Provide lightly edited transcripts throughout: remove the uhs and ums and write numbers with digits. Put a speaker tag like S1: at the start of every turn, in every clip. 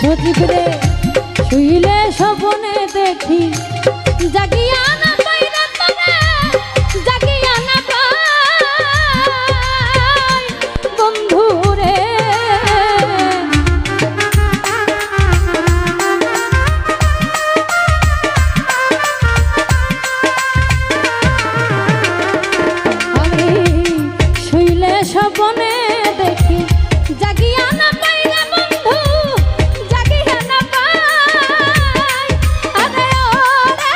S1: সজীব রে শুইলে স্বপ্নে দেখি জাগিয়া না পাই রে তোরে জাগিয়া না পাই বন্ধু রে আমি শুইলে স্বপ্নে দেখি জাগিয়া না পাই রে বন্ধু জাগিয়া না পাই আরে ওরে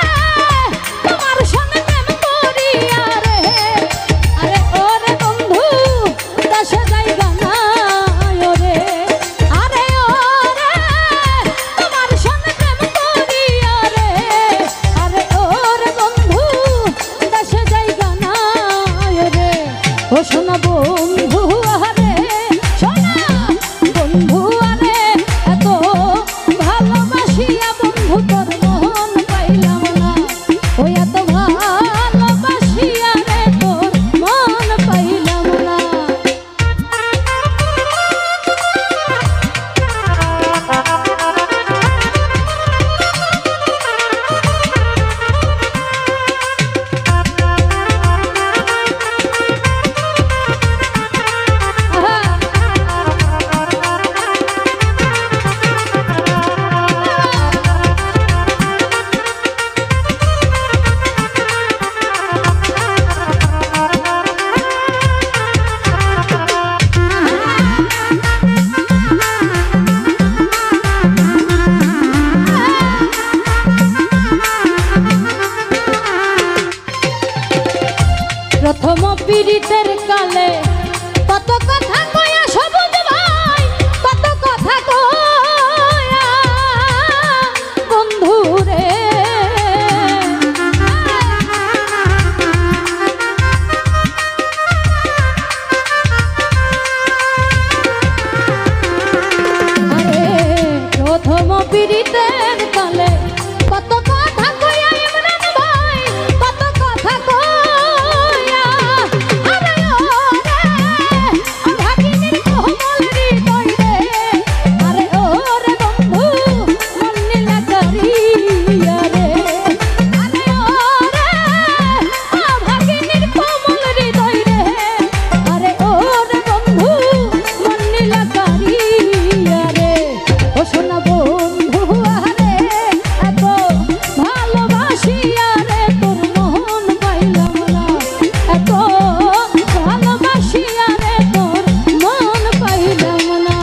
S1: তোমার সনে প্রেম করিয়া রে আরে ওরে বন্ধু দেশে যাইবা না ওরে আরে ওরে তোমার সনে প্রেম করিয়া রে আরে ওরে বন্ধু দেশে যাইবা না ওরে ও সোনা বন্ধু আরে সোনা বন্ধু আরে এত ভালোবাসিয়া বন্ধু তোর মন পাইলাম না ও এত ভালোবাসিয়া রে তোর মন পাইলাম না প্রথম পীড়িতের কালে কত কথা কয়া সবুজ ভাই কত কথা কয়া বন্ধু রে আরে প্রথম পীড়িতের কালে কত কথা কয়া ইমরান ভাই কত কথা কয়া আরে ওরে ভাগিনীর কোমল হৃদয় রে আরে ওরে বন্ধু মন নীলা করিয়া রে আরে ওরে ভাগিনীর কোমল হৃদয় রে আরে ওরে বন্ধু মন নীলা করিয়া রে ও সোনা বন্ধু আরে এত ভালোবাসিয়া রে তোর মন পাইলাম না এত ভালোবাসিয়া রে তোর মন পাইলাম না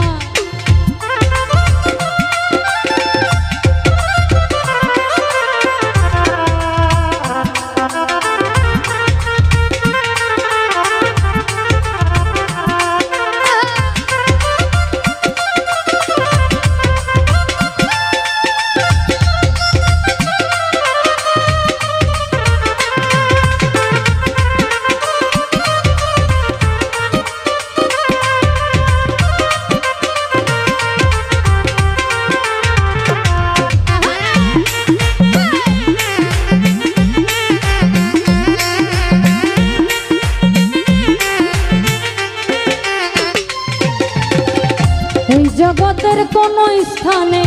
S1: এই জগতের কোন স্থানে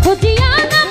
S1: খুঁজিয়া না